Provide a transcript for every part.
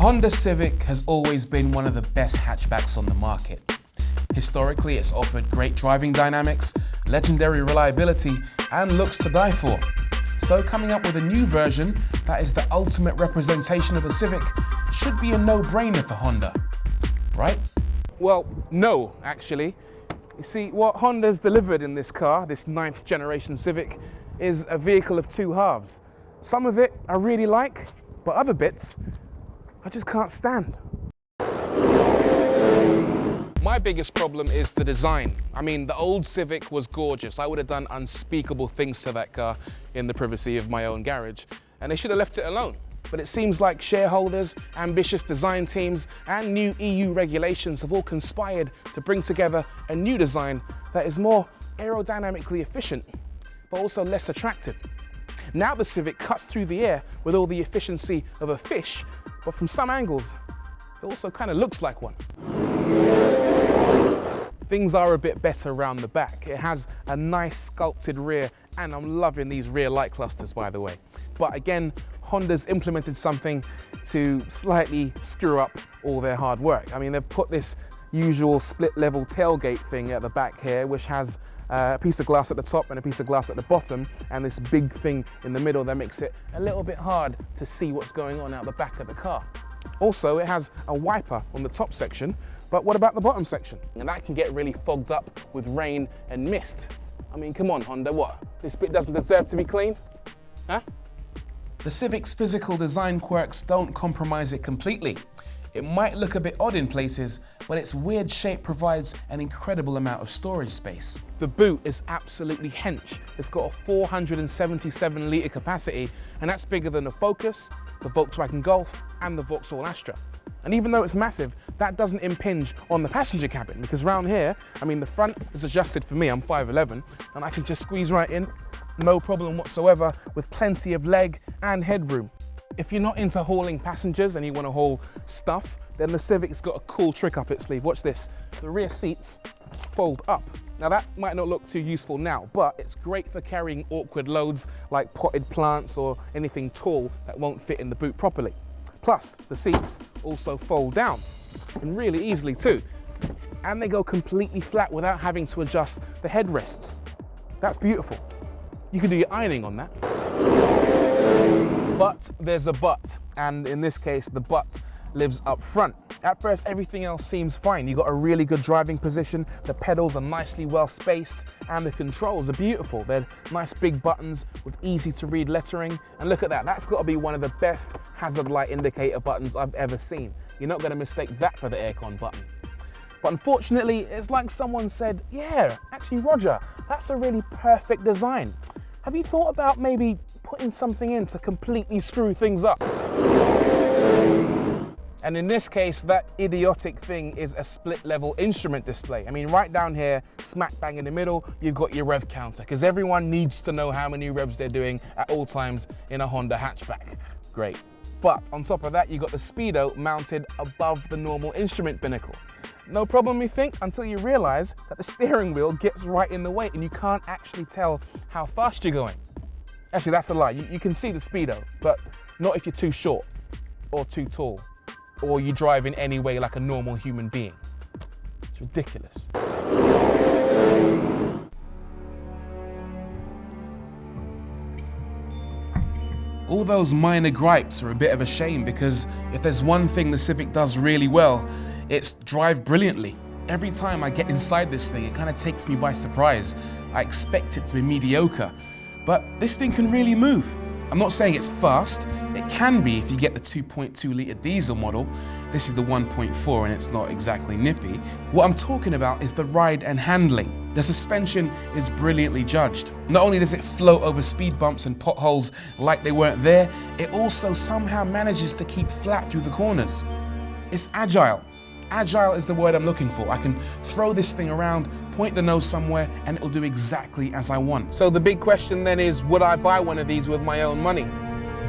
Honda Civic has always been one of the best hatchbacks on the market. Historically, it's offered great driving dynamics, legendary reliability, and looks to die for. So coming up with a new version that is the ultimate representation of the Civic should be a no-brainer for Honda, right? Well, no, actually. You see, what Honda's delivered in this car, this 9th generation Civic, is a vehicle of two halves. Some of it I really like, but other bits I just can't stand. My biggest problem is the design. I mean, the old Civic was gorgeous. I would have done unspeakable things to that car in the privacy of my own garage, and they should have left it alone. But it seems like shareholders, ambitious design teams, and new EU regulations have all conspired to bring together a new design that is more aerodynamically efficient, but also less attractive. Now the Civic cuts through the air with all the efficiency of a fish, but from some angles, it also kind of looks like one. Things are a bit better around the back. It has a nice sculpted rear, and I'm loving these rear light clusters, by the way. But again, Honda's implemented something to slightly screw up all their hard work. I mean, they've put this usual split level tailgate thing at the back here, which has a piece of glass at the top and a piece of glass at the bottom, and this big thing in the middle that makes it a little bit hard to see what's going on out the back of the car. Also, it has a wiper on the top section, but what about the bottom section? And that can get really fogged up with rain and mist. I mean, come on, Honda, what? This bit doesn't deserve to be clean? Huh? The Civic's physical design quirks don't compromise it completely. It might look a bit odd in places, but its weird shape provides an incredible amount of storage space. The boot is absolutely hench. It's got a 477 litre capacity, and that's bigger than the Focus, the Volkswagen Golf, and the Vauxhall Astra. And even though it's massive, that doesn't impinge on the passenger cabin, because round here, I mean, the front is adjusted for me, I'm 5'11", and I can just squeeze right in, no problem whatsoever, with plenty of leg and headroom. If you're not into hauling passengers and you want to haul stuff, then the Civic's got a cool trick up its sleeve. Watch this. The rear seats fold up. Now that might not look too useful now, but it's great for carrying awkward loads like potted plants or anything tall that won't fit in the boot properly. Plus, the seats also fold down, and really easily too. And they go completely flat without having to adjust the headrests. That's beautiful. You can do your ironing on that. But there's a but, and in this case, the but lives up front. At first, everything else seems fine. You've got a really good driving position, the pedals are nicely well spaced, and the controls are beautiful. They're nice big buttons with easy to read lettering. And look at that, that's got to be one of the best hazard light indicator buttons I've ever seen. You're not going to mistake that for the aircon button. But unfortunately, it's like someone said, yeah, actually, Roger, that's a really perfect design. Have you thought about maybe putting something in to completely screw things up? And in this case, that idiotic thing is a split level instrument display. I mean, right down here, smack bang in the middle, you've got your rev counter, because everyone needs to know how many revs they're doing at all times in a Honda hatchback. Great. But on top of that, you've got the speedo mounted above the normal instrument binnacle. No problem, you think, until you realize that the steering wheel gets right in the way and you can't actually tell how fast you're going. Actually, that's a lie. You can see the speedo, but not if you're too short or too tall, or you drive in any way like a normal human being. It's ridiculous. All those minor gripes are a bit of a shame, because if there's one thing the Civic does really well, it's drive brilliantly. Every time I get inside this thing, it kind of takes me by surprise. I expect it to be mediocre, but this thing can really move. I'm not saying it's fast. It can be if you get the 2.2 litre diesel model. This is the 1.4 and it's not exactly nippy. What I'm talking about is the ride and handling. The suspension is brilliantly judged. Not only does it float over speed bumps and potholes like they weren't there, it also somehow manages to keep flat through the corners. It's agile. Agile is the word I'm looking for. I can throw this thing around, point the nose somewhere, and it'll do exactly as I want. So the big question then is, would I buy one of these with my own money?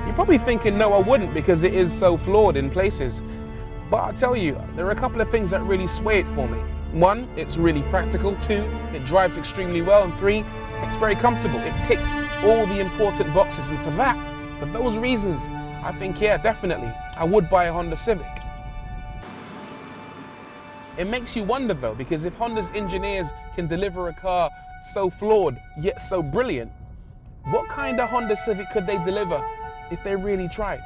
You're probably thinking, no, I wouldn't, because it is so flawed in places. But I'll tell you, there are a couple of things that really sway it for me. One, it's really practical. Two, it drives extremely well. And three, it's very comfortable. It ticks all the important boxes. And for those reasons, I think, yeah, definitely, I would buy a Honda Civic. It makes you wonder though, because if Honda's engineers can deliver a car so flawed, yet so brilliant, what kind of Honda Civic could they deliver if they really tried?